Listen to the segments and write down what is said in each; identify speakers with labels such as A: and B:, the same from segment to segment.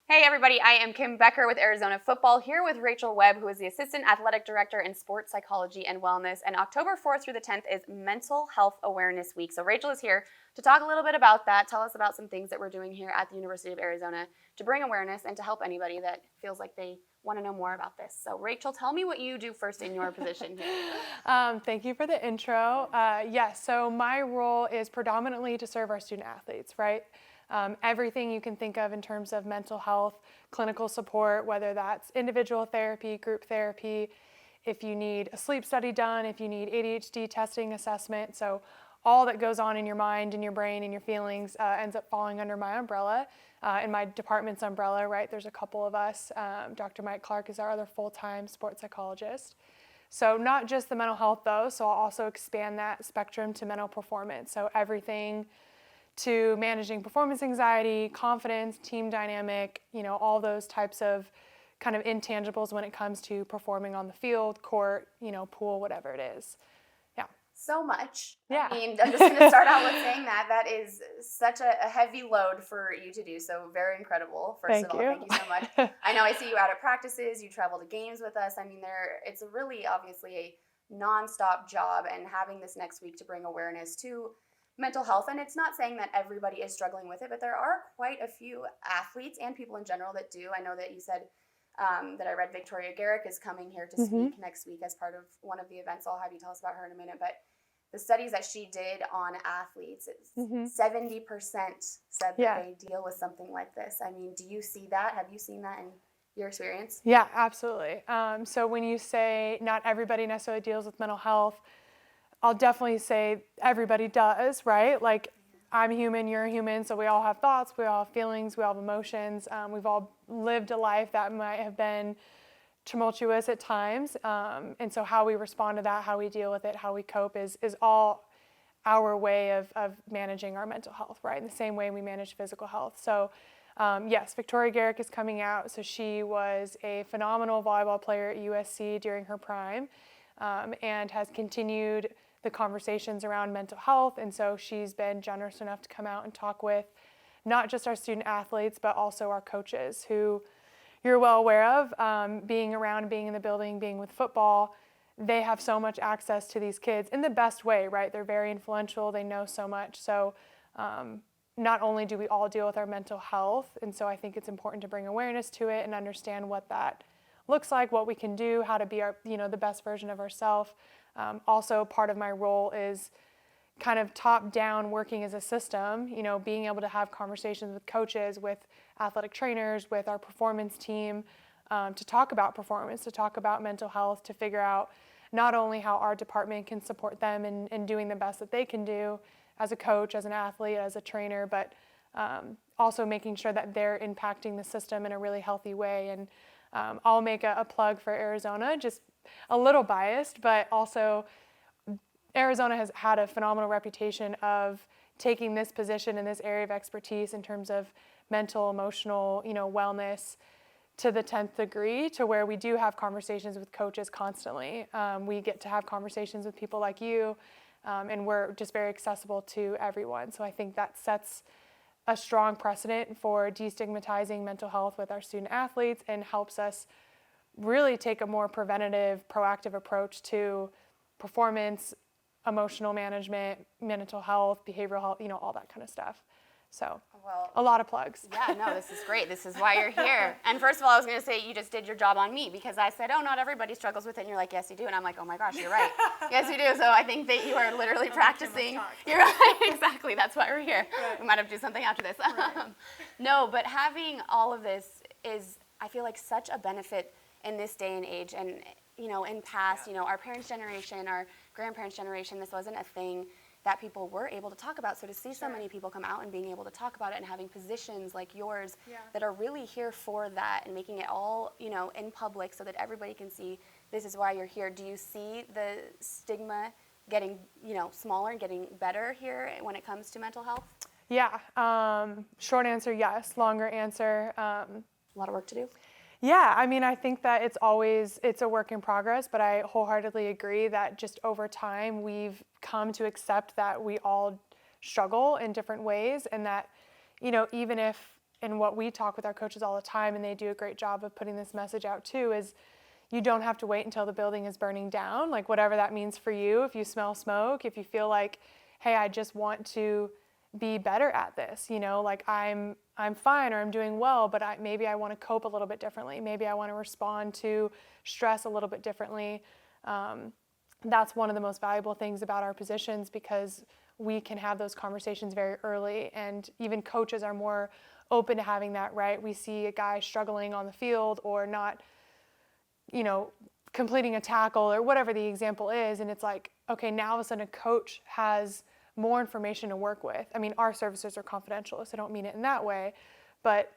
A: Hey everybody, I am Kim Becker with Arizona Football, here with Rachel Webb, who is the Assistant Athletic Director in Sports Psychology and Wellness. And October 4th through the 10th is Mental Health Awareness Week. So Rachel is here to talk a little bit about that, tell us about some things that we're doing here at the University of Arizona to bring awareness and to help anybody that feels like they want to know more about this. So Rachel, tell me what you do first in your position here.
B: Thank you for the intro. Yes, so my role is predominantly to serve our student athletes, right? Everything you can think of in terms of mental health, clinical support, whether that's individual therapy, group therapy, if you need a sleep study done, if you need ADHD testing assessment. So all that goes on in your mind and your brain and your feelings ends up falling under my umbrella, in my department's umbrella, right? There's a couple of us. Dr. Mike Clark is our other full-time sports psychologist. So not just the mental health though, so I'll also expand that spectrum to mental performance. So everything to managing performance anxiety, confidence, team dynamic, all those types of kind of intangibles when it comes to performing on the field, court, pool, whatever it is. Yeah.
A: So much.
B: Yeah.
A: I mean, I'm just going to start out with saying that is such a heavy load for you to do. So very incredible. First of all, thank you so much. I know I see you out at practices. You travel to games with us. I mean, it's a really obviously a nonstop job, and having this next week to bring awareness to mental health. And it's not saying that everybody is struggling with it, but there are quite a few athletes and people in general that do. I know that you said that I read Victoria Garrick is coming here to speak next week as part of one of the events. I'll have you tell us about her in a minute. But the studies that she did on athletes, 70% said that they deal with something like this. I mean, do you see that? Have you seen that in your experience?
B: Yeah, absolutely. So when you say not everybody necessarily deals with mental health, I'll definitely say everybody does, right? Like, I'm human, you're human, so we all have thoughts, we all have feelings, we all have emotions. We've all lived a life that might have been tumultuous at times. And so how we respond to that, how we deal with it, how we cope is all our way of managing our mental health, right? In the same way we manage physical health. So yes, Victoria Garrick is coming out. So she was a phenomenal volleyball player at USC during her prime, and has continued the conversations around mental health. And so she's been generous enough to come out and talk with not just our student athletes, but also our coaches, who you're well aware of, being around, being in the building, being with football. They have so much access to these kids in the best way, right? They're very influential. They know so much. So not only do we all deal with our mental health, and so I think it's important to bring awareness to it and understand what that looks like, what we can do, how to be our, the best version of ourselves. Also, part of my role is kind of top down, working as a system, being able to have conversations with coaches, with athletic trainers, with our performance team, to talk about performance, to talk about mental health, to figure out not only how our department can support them in doing the best that they can do as a coach, as an athlete, as a trainer, but also making sure that they're impacting the system in a really healthy way. And I'll make a plug for Arizona, just a little biased, but also Arizona has had a phenomenal reputation of taking this position in this area of expertise in terms of mental, emotional, wellness to the 10th degree, to where we do have conversations with coaches constantly. We get to have conversations with people like you, and we're just very accessible to everyone. So I think that sets a strong precedent for destigmatizing mental health with our student athletes, and helps us really take a more preventative, proactive approach to performance, emotional management, mental health, behavioral health, all that kind of stuff. So, a lot of plugs.
A: Yeah, no, this is great. This is why you're here. And first of all, I was going to say you just did your job on me, because I said, oh, not everybody struggles with it. And you're like, yes, you do. And I'm like, oh my gosh, you're right. Yes, you do. So I think that you are literally practicing. You're right. Exactly. That's why we're here. Right. We might have to do something after this. Right. No, but having all of this is, I feel like, such a benefit in this day and age. And, in past, our parents' generation, our grandparents' generation, this wasn't a thing that people were able to talk about. So to see so many people come out and being able to talk about it, and having positions like yours that are really here for that, and making it all, in public so that everybody can see this is why you're here. Do you see the stigma getting, smaller and getting better here when it comes to mental health?
B: Yeah. Short answer, yes. Longer answer,
A: a lot of work to do.
B: Yeah, I mean, I think that it's a work in progress, but I wholeheartedly agree that just over time we've come to accept that we all struggle in different ways, and that, even if and what we talk with our coaches all the time, and they do a great job of putting this message out too, is you don't have to wait until the building is burning down, like whatever that means for you. If you smell smoke, if you feel like, hey, I just want to be better at this, like I'm fine or I'm doing well, but maybe I want to cope a little bit differently. Maybe I want to respond to stress a little bit differently. That's one of the most valuable things about our positions, because we can have those conversations very early, and even coaches are more open to having that, right? We see a guy struggling on the field or not, completing a tackle or whatever the example is, and it's like, okay, now all of a sudden a coach has more information to work with. I mean, our services are confidential, so I don't mean it in that way, but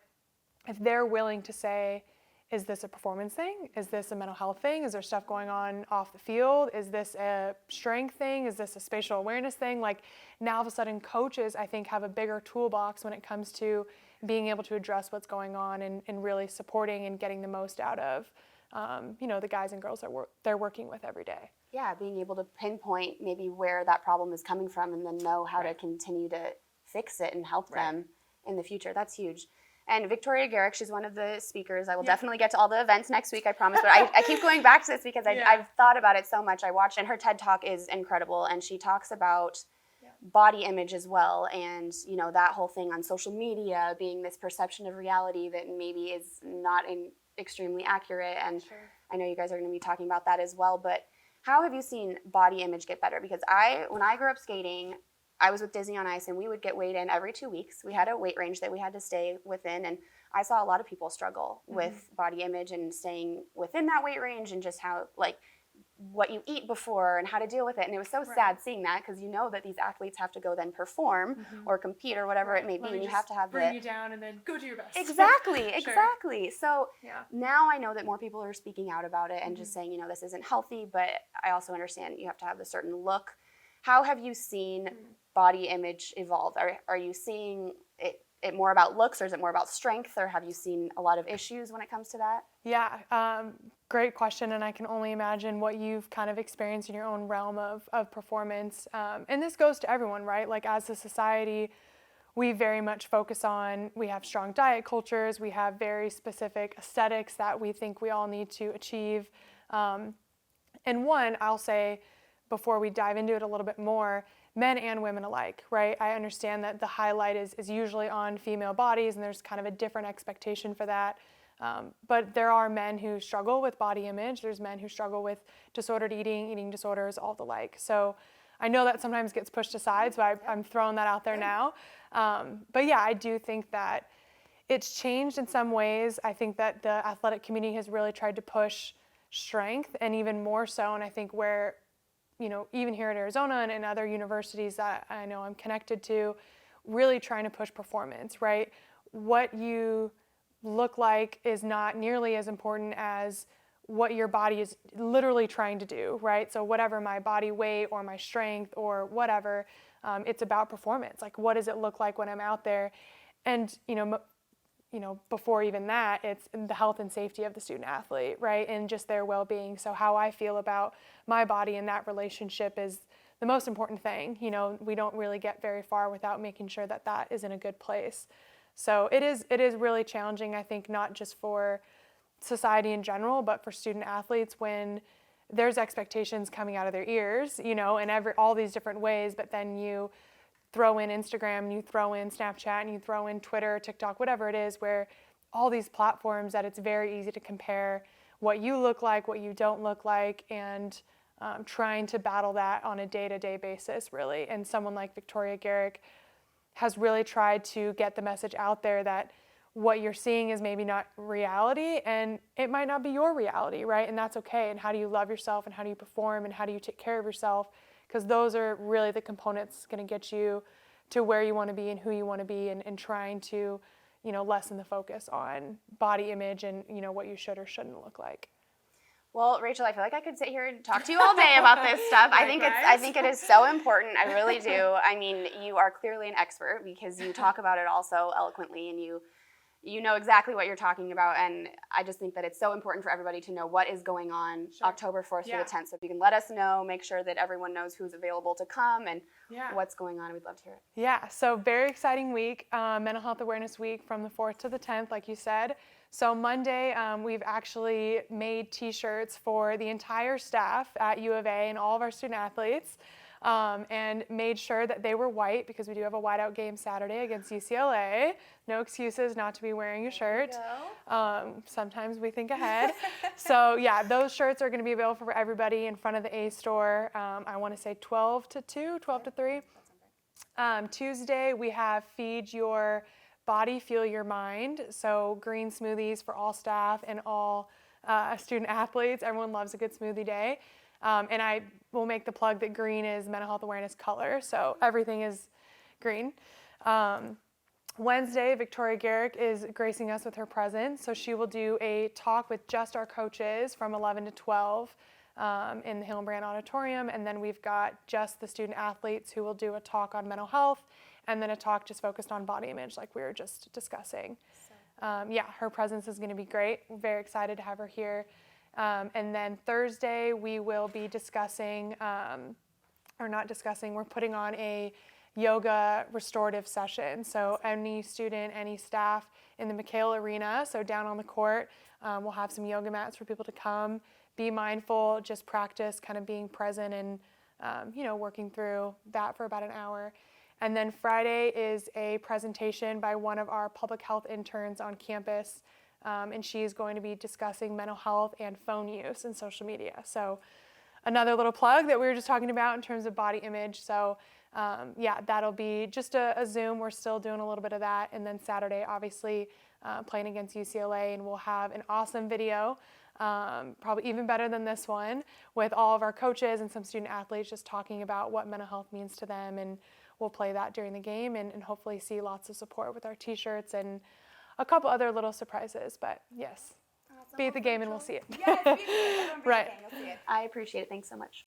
B: if they're willing to say, is this a performance thing? Is this a mental health thing? Is there stuff going on off the field? Is this a strength thing? Is this a spatial awareness thing? Like, now all of a sudden coaches, I think, have a bigger toolbox when it comes to being able to address what's going on and really supporting and getting the most out of the guys and girls that they're working with every day.
A: Yeah, being able to pinpoint maybe where that problem is coming from and then know how to continue to fix it and help them in the future. That's huge. And Victoria Garrick, she's one of the speakers. I will definitely get to all the events next week, I promise. But I keep going back to this because I've thought about it so much. I watched, and her TED Talk is incredible. And she talks about body image as well, and that whole thing on social media being this perception of reality that maybe is not extremely accurate. And I know you guys are going to be talking about that as well. But how have you seen body image get better? Because when I grew up skating, I was with Disney on Ice, and we would get weighed in every 2 weeks. We had a weight range that we had to stay within, and I saw a lot of people struggle with body image and staying within that weight range, and just how, like, what you eat before and how to deal with it. And it was so sad seeing that, because that these athletes have to go then perform or compete or whatever it may be, and you have to have
B: bring you down and then go do your best.
A: Exactly. So now I know that more people are speaking out about it and just saying, this isn't healthy, but I also understand you have to have a certain look. How have you seen body image evolve? Are you seeing it more about looks, or is it more about strength, or have you seen a lot of issues when it comes to that?
B: Yeah, great question, and I can only imagine what you've kind of experienced in your own realm of performance. And this goes to everyone, right? Like, as a society, we very much focus on, we have strong diet cultures, we have very specific aesthetics that we think we all need to achieve. And one, I'll say, before we dive into it a little bit more, men and women alike, right? I understand that the highlight is usually on female bodies, and there's kind of a different expectation for that. But there are men who struggle with body image. There's men who struggle with disordered eating disorders, all the like. So I know that sometimes gets pushed aside, so I'm throwing that out there now. But yeah, I do think that it's changed in some ways. I think that the athletic community has really tried to push strength, and even more so, and I think where even here at Arizona and in other universities that I know I'm connected to, really trying to push performance, right? What you look like is not nearly as important as what your body is literally trying to do, right? So whatever my body weight or my strength or whatever, it's about performance. Like, what does it look like when I'm out there? And, before even that, it's the health and safety of the student athlete, right? And just their well-being. So how I feel about my body and that relationship is the most important thing. We don't really get very far without making sure that that is in a good place. So it is really challenging, I think, not just for society in general, but for student athletes when there's expectations coming out of their ears, in all these different ways, but then you throw in Instagram, and you throw in Snapchat, and you throw in Twitter, TikTok, whatever it is, where all these platforms that it's very easy to compare what you look like, what you don't look like, and trying to battle that on a day-to-day basis, really. And someone like Victoria Garrick has really tried to get the message out there that what you're seeing is maybe not reality, and it might not be your reality, right? And that's okay. And how do you love yourself, and how do you perform, and how do you take care of yourself? Because those are really the components going to get you to where you want to be and who you want to be, and trying to, lessen the focus on body image and, what you should or shouldn't look like.
A: Well, Rachel, I feel like I could sit here and talk to you all day about this stuff. I think it is so important. I really do. I mean, you are clearly an expert because you talk about it all so eloquently, and you you know exactly what you're talking about, and I just think that it's so important for everybody to know what is going on October 4th through the 10th. So if you can let us know, make sure that everyone knows who's available to come and what's going on. We'd love to hear it.
B: Yeah, so very exciting week, Mental Health Awareness Week from the 4th to the 10th, like you said. So Monday, we've actually made t-shirts for the entire staff at U of A and all of our student athletes. And made sure that they were white because we do have a whiteout game Saturday against UCLA. No excuses not to be wearing a shirt. Sometimes we think ahead. So yeah, those shirts are going to be available for everybody in front of the A store. I want to say 12 to 2, 12 to 3. Tuesday, we have Feed Your Body, Fuel Your Mind. So green smoothies for all staff and all student athletes. Everyone loves a good smoothie day. And I will make the plug that green is mental health awareness color, so everything is green. Wednesday, Victoria Garrick is gracing us with her presence, so she will do a talk with just our coaches from 11 to 12 in the Hillenbrand Auditorium, and then we've got just the student athletes who will do a talk on mental health, and then a talk just focused on body image like we were just discussing. Yeah, her presence is going to be great. We're very excited to have her here. And then Thursday, we will be discussing, we're putting on a yoga restorative session. So any student, any staff in the McHale Arena, so down on the court, we'll have some yoga mats for people to come, be mindful, just practice kind of being present and, working through that for about an hour. And then Friday is a presentation by one of our public health interns on campus. And she's going to be discussing mental health and phone use and social media. So another little plug that we were just talking about in terms of body image. So that'll be just a Zoom. We're still doing a little bit of that. And then Saturday, obviously, playing against UCLA. And we'll have an awesome video, probably even better than this one, with all of our coaches and some student athletes just talking about what mental health means to them. And we'll play that during the game and hopefully see lots of support with our t-shirts and a couple other little surprises, but yes, be at the game and we'll see it.
C: Yes, be at the game.
B: Right.
C: You'll see it.
A: I appreciate it. Thanks so much.